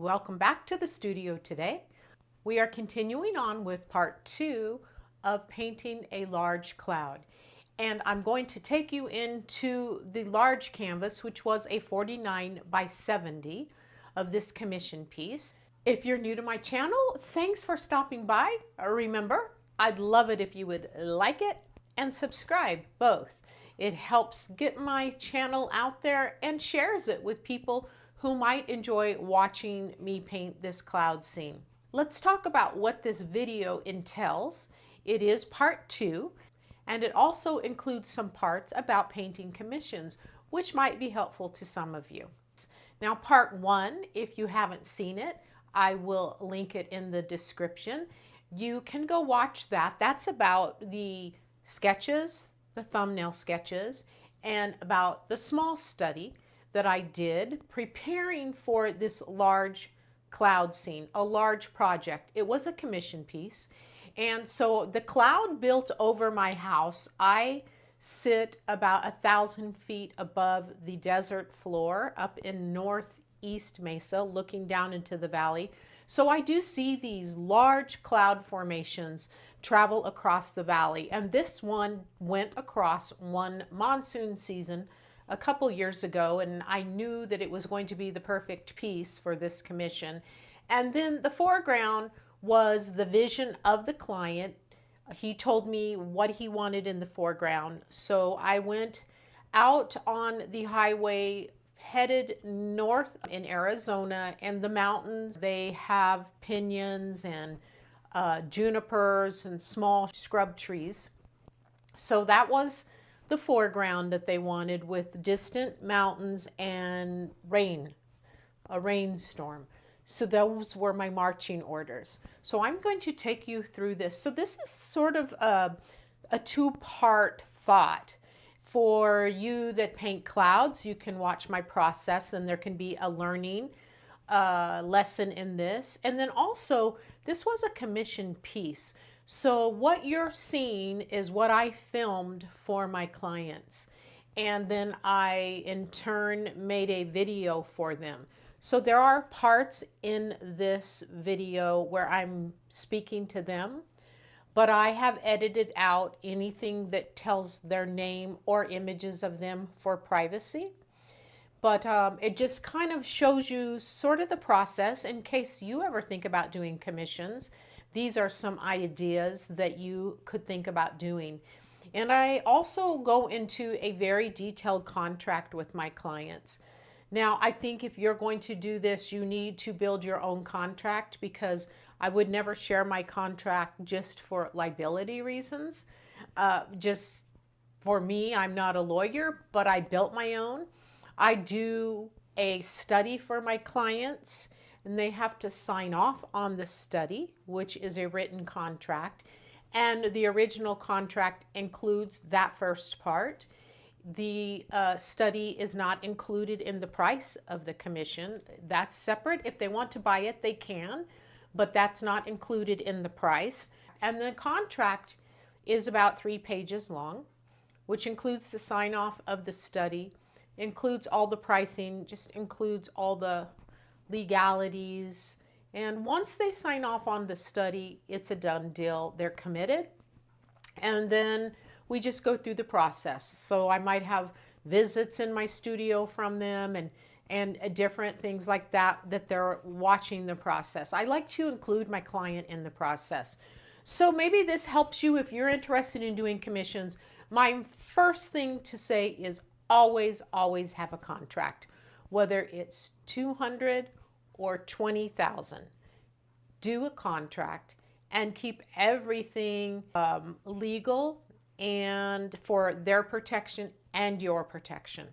welcome back to the studio today. We are continuing on with part 2 of painting a large cloud. And I'm going to take you into the large canvas, which was a 49 by 70 of this commission piece. If you're new to my channel, thanks for stopping by. Remember, I'd love it if you would like it and subscribe, both. It helps get my channel out there and shares it with people who might enjoy watching me paint this cloud scene. Let's talk about what this video entails. It is part 2, and it also includes some parts about painting commissions, which might be helpful to some of you. Now, part 1, if you haven't seen it, I will link it in the description. You can go watch that. That's about the sketches, the thumbnail sketches, and about the small study that I did preparing for this large cloud scene, a large project. It was a commission piece. And so the cloud built over my house. I sit about 1,000 feet above the desert floor up in northeast Mesa, looking down into the valley. So I do see these large cloud formations travel across the valley. And this one went across one monsoon season a couple years ago, and I knew that it was going to be the perfect piece for this commission. And then the foreground was the vision of the client. He told me what he wanted in the foreground. So I went out on the highway headed north in Arizona, and the mountains, they have piñons and junipers and small scrub trees. So that was the foreground that they wanted, with distant mountains and rain, a rainstorm. So those were my marching orders. So I'm going to take you through this. So this is sort of a two-part thought. For you that paint clouds, you can watch my process and there can be a learning lesson in this. And then also, this was a commission piece. So what you're seeing is what I filmed for my clients. And then I, in turn, made a video for them. So there are parts in this video where I'm speaking to them, but I have edited out anything that tells their name or images of them for privacy. But it just kind of shows you sort of the process in case you ever think about doing commissions. These are some ideas that you could think about doing. And I also go into a very detailed contract with my clients. Now, I think if you're going to do this, you need to build your own contract, because I would never share my contract just for liability reasons. Just for me, I'm not a lawyer, but I built my own. I do a study for my clients, and they have to sign off on the study, which is a written contract. And the original contract includes that first part. The study is not included in the price of the commission. That's separate. If they want to buy it, they can, but that's not included in the price. And the contract is about 3 pages long, which includes the sign off of the study, includes all the pricing, just includes all the legalities. And once they sign off on the study, it's a done deal. They're committed. And then we just go through the process. So I might have visits in my studio from them and different things like that, that they're watching the process. I like to include my client in the process. So maybe this helps you if you're interested in doing commissions. My first thing to say is always, always have a contract, whether it's 200 or 20,000. Do a contract and keep everything legal and for their protection and your protection,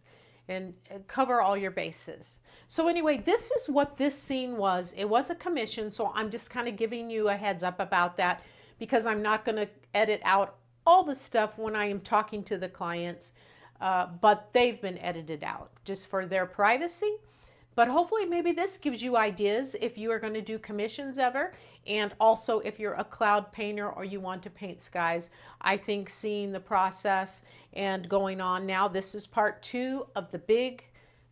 and cover all your bases. So anyway, this is what this scene was. It was a commission, so I'm just kind of giving you a heads up about that, because I'm not going to edit out all the stuff when I am talking to the clients, but they've been edited out just for their privacy. But hopefully maybe this gives you ideas if you are going to do commissions ever. And also if you're a cloud painter or you want to paint skies. I think seeing the process and going on now, this is part 2 of the big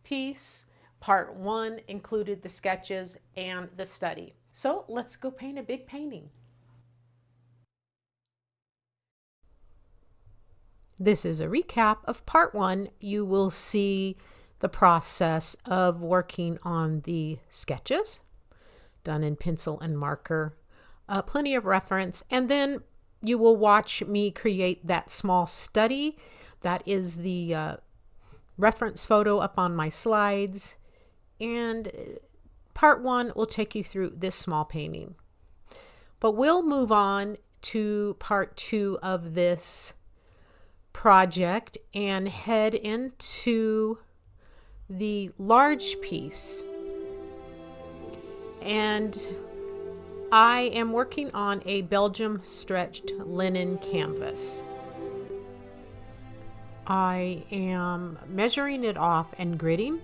piece. Part 1 included the sketches and the study. So let's go paint a big painting. This is a recap of Part 1. You will see the process of working on the sketches done in pencil and marker, plenty of reference, and then you will watch me create that small study. That is the reference photo up on my slides, and Part 1 will take you through this small painting. But we'll move on to Part 2 of this project and head into the large piece. And I am working on a Belgium stretched linen canvas. I am measuring it off and gridding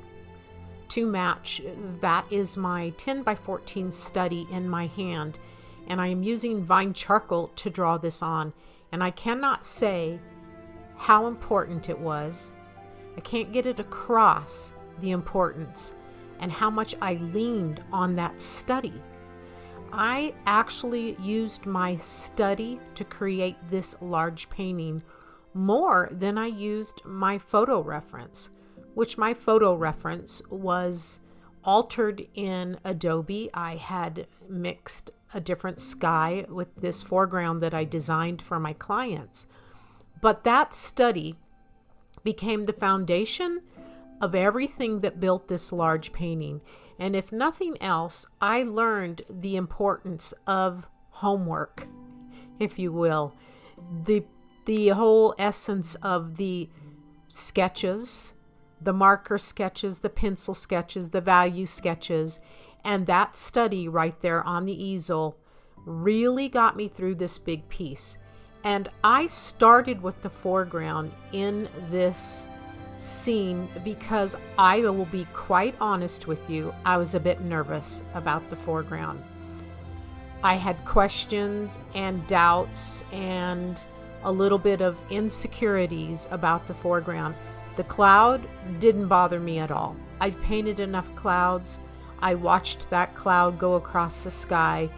to match. That is my 10 by 14 study in my hand, and I am using vine charcoal to draw this on, and I cannot say how important it was. I can't get it across, the importance and how much I leaned on that study. I actually used my study to create this large painting more than I used my photo reference, which my photo reference was altered in Adobe. I had mixed a different sky with this foreground that I designed for my clients. But that study became the foundation of everything that built this large painting. And if nothing else, I learned the importance of homework, if you will. The whole essence of the sketches, the marker sketches, the pencil sketches, the value sketches, and that study right there on the easel really got me through this big piece. And I started with the foreground in this scene because I will be quite honest with you, I was a bit nervous about the foreground. I had questions and doubts and a little bit of insecurities about the foreground. The cloud didn't bother me at all. I've painted enough clouds. I watched that cloud go across the sky.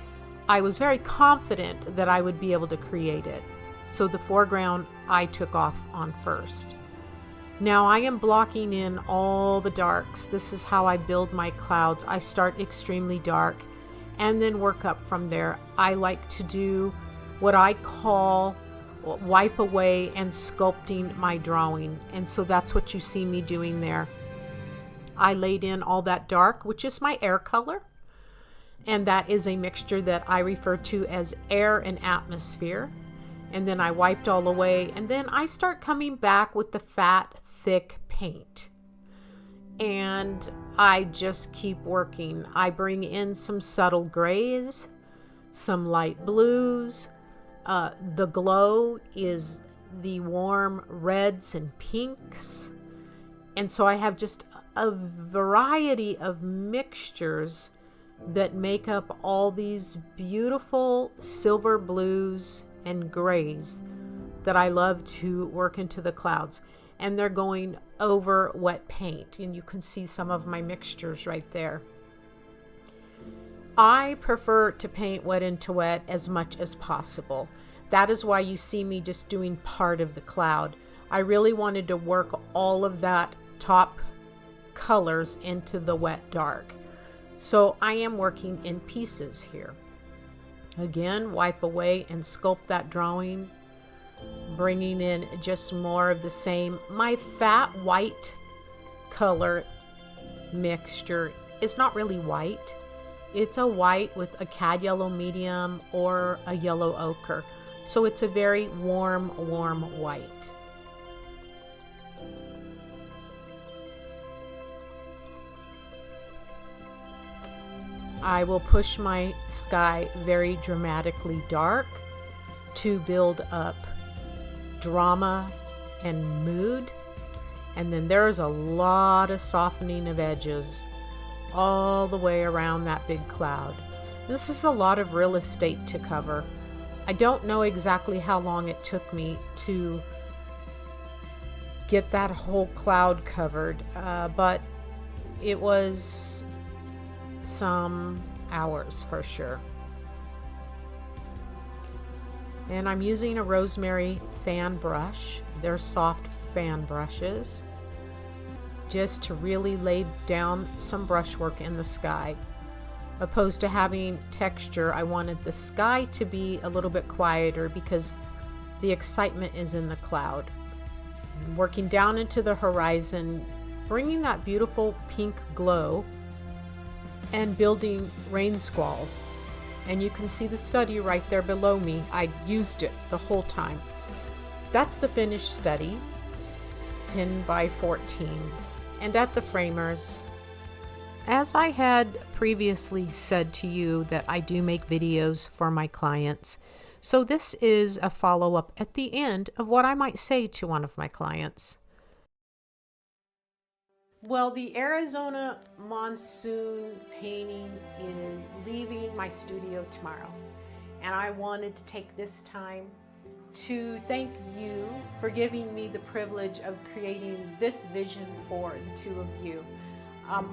I was very confident that I would be able to create it. So the foreground I took off on first. Now I am blocking in all the darks. This is how I build my clouds. I start extremely dark and then work up from there. I like to do what I call wipe away and sculpting my drawing. And so that's what you see me doing there. I laid in all that dark, which is my air color. And that is a mixture that I refer to as air and atmosphere. And then I wiped all away, and then I start coming back with the fat, thick paint. And I just keep working. I bring in some subtle grays, some light blues. The glow is the warm reds and pinks. And so I have just a variety of mixtures that make up all these beautiful silver blues and grays that I love to work into the clouds. And they're going over wet paint, and you can see some of my mixtures right there. I prefer to paint wet into wet as much as possible. That is why you see me just doing part of the cloud. I really wanted to work all of that top colors into the wet dark. So I am working in pieces here. Again, wipe away and sculpt that drawing, bringing in just more of the same. My fat white color mixture is not really white. It's a white with a cad yellow medium or a yellow ochre. So it's a very warm white. I will push my sky very dramatically dark to build up drama and mood. And then there's a lot of softening of edges all the way around that big cloud. This is a lot of real estate to cover. I don't know exactly how long it took me to get that whole cloud covered, but It was some hours for sure. And I'm using a rosemary fan brush. They're soft fan brushes, just to really lay down some brushwork in the sky. Opposed to having texture, I wanted the sky to be a little bit quieter because the excitement is in the cloud. Working down into the horizon, bringing that beautiful pink glow and building rain squalls. And you can see the study right there below me. I used it the whole time. That's the finished study, 10 by 14. And at the framers, as I had previously said to you that I do make videos for my clients, so this is a follow-up at the end of what I might say to one of my clients. Well, the Arizona Monsoon painting is leaving my studio tomorrow, and I wanted to take this time to thank you for giving me the privilege of creating this vision for the two of you.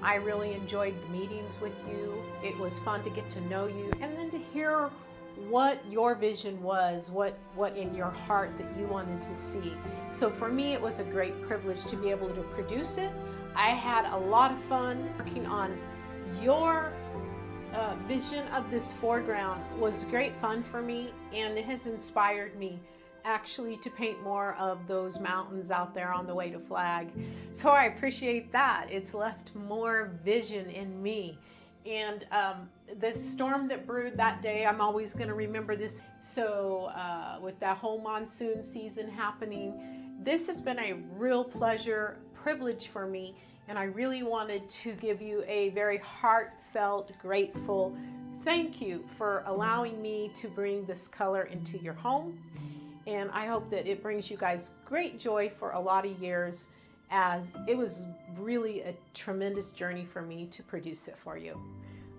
I really enjoyed the meetings with you. It was fun to get to know you and then to hear what your vision was, what in your heart that you wanted to see. So for me, it was a great privilege to be able to produce it. I had a lot of fun working on your vision of this foreground. Was great fun for me, and it has inspired me actually to paint more of those mountains out there on the way to Flag. So I appreciate that. It's left more vision in me. And the storm that brewed that day, I'm always going to remember this. So with that whole monsoon season happening, this has been a real pleasure, privilege for me, and I really wanted to give you a very heartfelt, grateful thank you for allowing me to bring this color into your home. And I hope that it brings you guys great joy for a lot of years, as it was really a tremendous journey for me to produce it for you.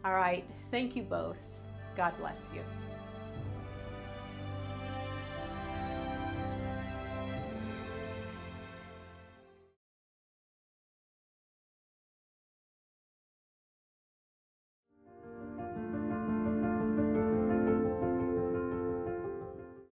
All right, thank you both. God bless you.